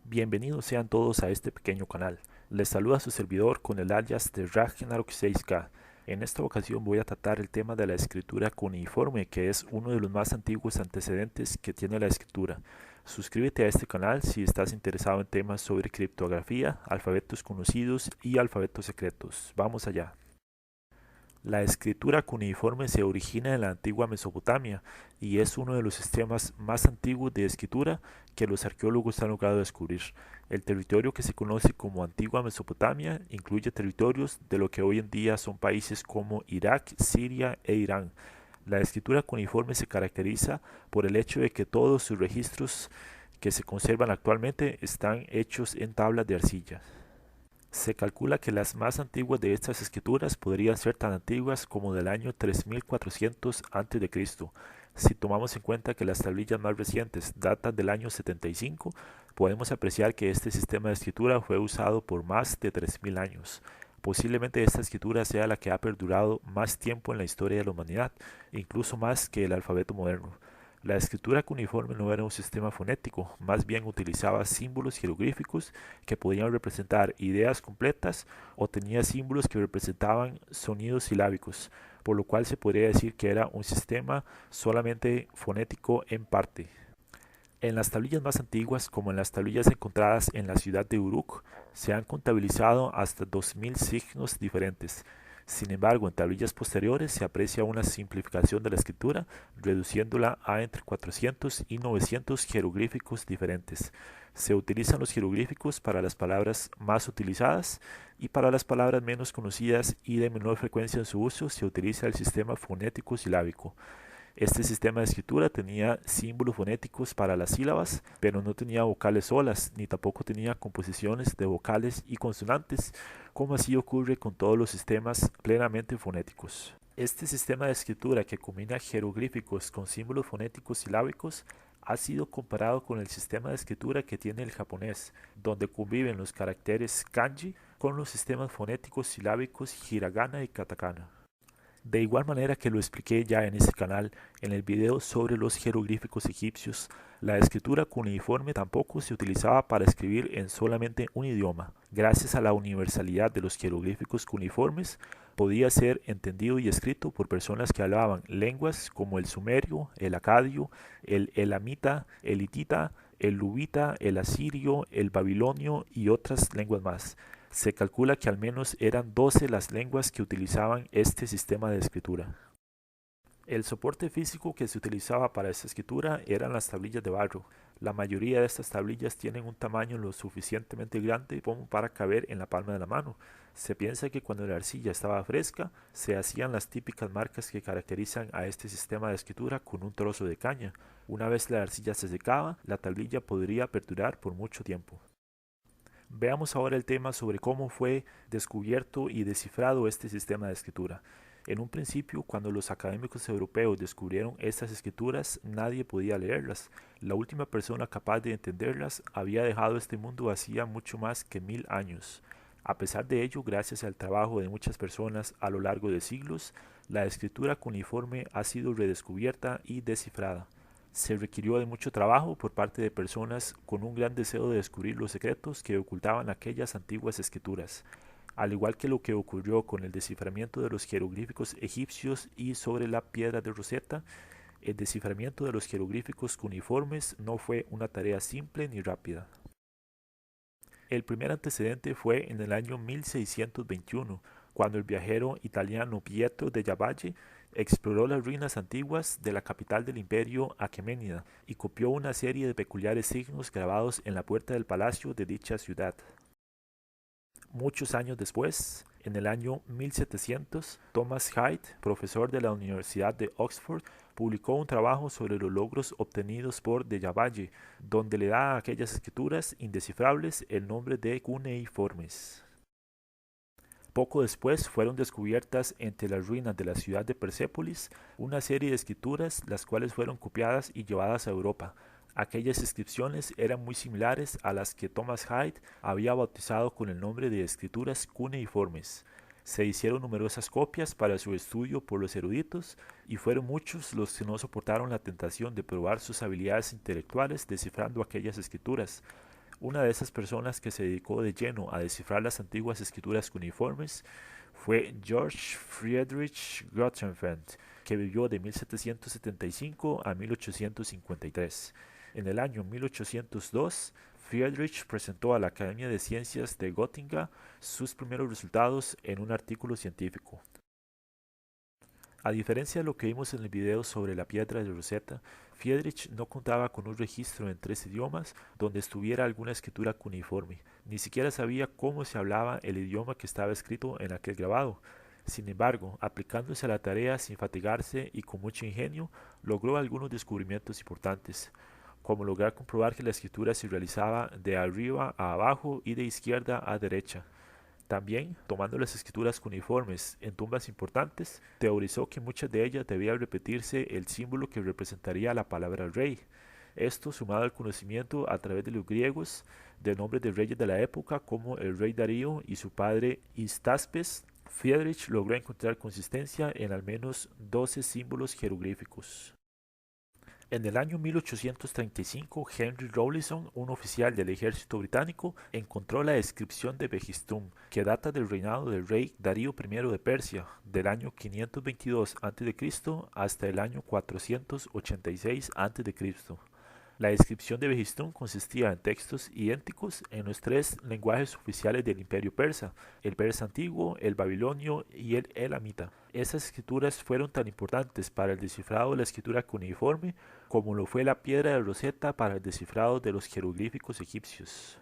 Bienvenidos sean todos a este pequeño canal. Les saluda su servidor con el alias de Ragnarok 6K. En esta ocasión voy a tratar el tema de la escritura cuneiforme, que es uno de los más antiguos antecedentes que tiene la escritura. Suscríbete a este canal si estás interesado en temas sobre criptografía, alfabetos conocidos y alfabetos secretos. Vamos allá. La escritura cuneiforme se origina en la antigua Mesopotamia y es uno de los sistemas más antiguos de escritura que los arqueólogos han logrado descubrir. El territorio que se conoce como Antigua Mesopotamia incluye territorios de lo que hoy en día son países como Irak, Siria e Irán. La escritura cuneiforme se caracteriza por el hecho de que todos sus registros que se conservan actualmente están hechos en tablas de arcilla. Se calcula que las más antiguas de estas escrituras podrían ser tan antiguas como del año 3400 a.C. Si tomamos en cuenta que las tablillas más recientes datan del año 75, podemos apreciar que este sistema de escritura fue usado por más de 3000 años. Posiblemente esta escritura sea la que ha perdurado más tiempo en la historia de la humanidad, incluso más que el alfabeto moderno. La escritura cuneiforme no era un sistema fonético, más bien utilizaba símbolos jeroglíficos que podían representar ideas completas o tenía símbolos que representaban sonidos silábicos, por lo cual se podría decir que era un sistema solamente fonético en parte. En las tablillas más antiguas, como en las tablillas encontradas en la ciudad de Uruk, se han contabilizado hasta 2000 signos diferentes. Sin embargo, en tablillas posteriores se aprecia una simplificación de la escritura, reduciéndola a entre 400 y 900 jeroglíficos diferentes. Se utilizan los jeroglíficos para las palabras más utilizadas y para las palabras menos conocidas y de menor frecuencia en su uso se utiliza el sistema fonético silábico. Este sistema de escritura tenía símbolos fonéticos para las sílabas, pero no tenía vocales solas, ni tampoco tenía composiciones de vocales y consonantes, como así ocurre con todos los sistemas plenamente fonéticos. Este sistema de escritura que combina jeroglíficos con símbolos fonéticos silábicos ha sido comparado con el sistema de escritura que tiene el japonés, donde conviven los caracteres kanji con los sistemas fonéticos silábicos hiragana y katakana. De igual manera que lo expliqué ya en este canal, en el video sobre los jeroglíficos egipcios, la escritura cuneiforme tampoco se utilizaba para escribir en solamente un idioma. Gracias a la universalidad de los jeroglíficos cuneiformes, podía ser entendido y escrito por personas que hablaban lenguas como el sumerio, el acadio, el elamita, el hitita, el luvita, el asirio, el babilonio y otras lenguas más. Se calcula que al menos eran 12 las lenguas que utilizaban este sistema de escritura. El soporte físico que se utilizaba para esta escritura eran las tablillas de barro. La mayoría de estas tablillas tienen un tamaño lo suficientemente grande como para caber en la palma de la mano. Se piensa que cuando la arcilla estaba fresca, se hacían las típicas marcas que caracterizan a este sistema de escritura con un trozo de caña. Una vez la arcilla se secaba, la tablilla podría perdurar por mucho tiempo. Veamos ahora el tema sobre cómo fue descubierto y descifrado este sistema de escritura. En un principio, cuando los académicos europeos descubrieron estas escrituras, nadie podía leerlas. La última persona capaz de entenderlas había dejado este mundo hacía mucho más que 1000 años. A pesar de ello, gracias al trabajo de muchas personas a lo largo de siglos, la escritura cuneiforme ha sido redescubierta y descifrada. Se requirió de mucho trabajo por parte de personas con un gran deseo de descubrir los secretos que ocultaban aquellas antiguas escrituras. Al igual que lo que ocurrió con el desciframiento de los jeroglíficos egipcios y sobre la piedra de Rosetta, el desciframiento de los jeroglíficos cuneiformes no fue una tarea simple ni rápida. El primer antecedente fue en el año 1621, cuando el viajero italiano Pietro della Valle exploró las ruinas antiguas de la capital del imperio aqueménida y copió una serie de peculiares signos grabados en la puerta del palacio de dicha ciudad. Muchos años después, en el año 1700, Thomas Hyde, profesor de la Universidad de Oxford, publicó un trabajo sobre los logros obtenidos por Della Valle, donde le da a aquellas escrituras indescifrables el nombre de cuneiformes. Poco después fueron descubiertas entre las ruinas de la ciudad de Persépolis una serie de escrituras las cuales fueron copiadas y llevadas a Europa. Aquellas inscripciones eran muy similares a las que Thomas Hyde había bautizado con el nombre de escrituras cuneiformes. Se hicieron numerosas copias para su estudio por los eruditos y fueron muchos los que no soportaron la tentación de probar sus habilidades intelectuales descifrando aquellas escrituras. Una de esas personas que se dedicó de lleno a descifrar las antiguas escrituras cuneiformes fue George Friedrich Grotefend, que vivió de 1775 a 1853. En el año 1802, Friedrich presentó a la Academia de Ciencias de Gotinga sus primeros resultados en un artículo científico. A diferencia de lo que vimos en el video sobre la piedra de Rosetta, Friedrich no contaba con un registro en 3 idiomas donde estuviera alguna escritura cuneiforme. Ni siquiera sabía cómo se hablaba el idioma que estaba escrito en aquel grabado. Sin embargo, aplicándose a la tarea sin fatigarse y con mucho ingenio, logró algunos descubrimientos importantes, como lograr comprobar que la escritura se realizaba de arriba a abajo y de izquierda a derecha. También, tomando las escrituras cuneiformes en tumbas importantes, teorizó que muchas de ellas debía repetirse el símbolo que representaría la palabra rey. Esto, sumado al conocimiento a través de los griegos de nombres de reyes de la época como el rey Darío y su padre Histaspes, Friedrich logró encontrar consistencia en al menos 12 símbolos jeroglíficos. En el año 1835, Henry Rawlinson, un oficial del ejército británico, encontró la inscripción de Behistún, que data del reinado del rey Darío I de Persia, del año 522 a.C. hasta el año 486 a.C. La inscripción de Behistún consistía en textos idénticos en los 3 lenguajes oficiales del imperio persa, el persa antiguo, el babilonio y el elamita. Esas escrituras fueron tan importantes para el descifrado de la escritura cuneiforme como lo fue la piedra de Rosetta para el descifrado de los jeroglíficos egipcios.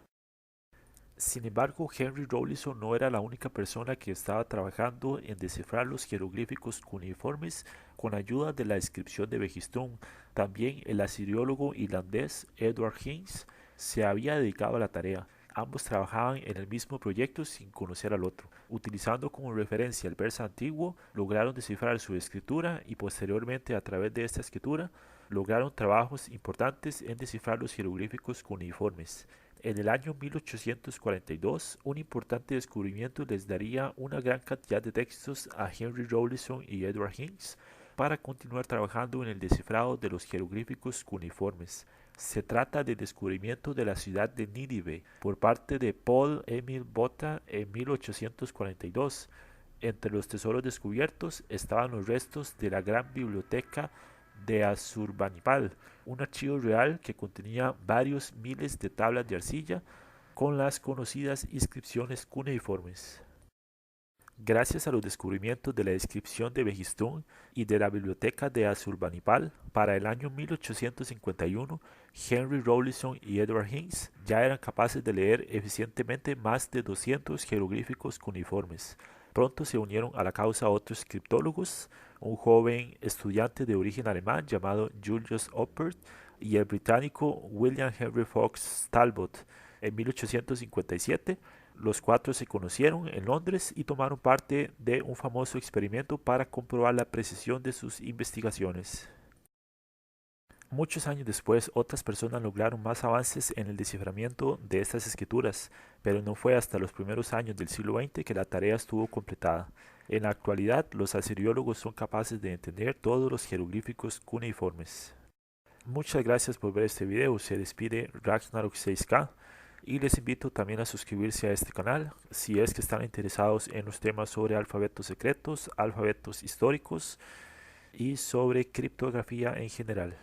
Sin embargo, Henry Rawlinson no era la única persona que estaba trabajando en descifrar los jeroglíficos cuneiformes con ayuda de la inscripción de Behistún. También el asiriólogo irlandés Edward Hincks se había dedicado a la tarea. Ambos trabajaban en el mismo proyecto sin conocer al otro. Utilizando como referencia el persa antiguo, lograron descifrar su escritura y posteriormente a través de esta escritura lograron trabajos importantes en descifrar los jeroglíficos cuneiformes. En el año 1842, un importante descubrimiento les daría una gran cantidad de textos a Henry Rawlinson y Edward Hincks para continuar trabajando en el descifrado de los jeroglíficos cuneiformes. Se trata del descubrimiento de la ciudad de Nínive por parte de Paul Emil Botta en 1842. Entre los tesoros descubiertos estaban los restos de la gran biblioteca de Asurbanipal, un archivo real que contenía varios miles de tablas de arcilla con las conocidas inscripciones cuneiformes. Gracias a los descubrimientos de la inscripción de Behistún y de la biblioteca de Asurbanipal, para el año 1851, Henry Rawlinson y Edward Hincks ya eran capaces de leer eficientemente más de 200 jeroglíficos cuneiformes. Pronto se unieron a la causa otros criptólogos, un joven estudiante de origen alemán llamado Julius Oppert y el británico William Henry Fox Talbot. En 1857, los 4 se conocieron en Londres y tomaron parte de un famoso experimento para comprobar la precisión de sus investigaciones. Muchos años después, otras personas lograron más avances en el desciframiento de estas escrituras, pero no fue hasta los primeros años del siglo XX que la tarea estuvo completada. En la actualidad, los asiriólogos son capaces de entender todos los jeroglíficos cuneiformes. Muchas gracias por ver este video. Se despide Ragnarok 6K y les invito también a suscribirse a este canal si es que están interesados en los temas sobre alfabetos secretos, alfabetos históricos y sobre criptografía en general.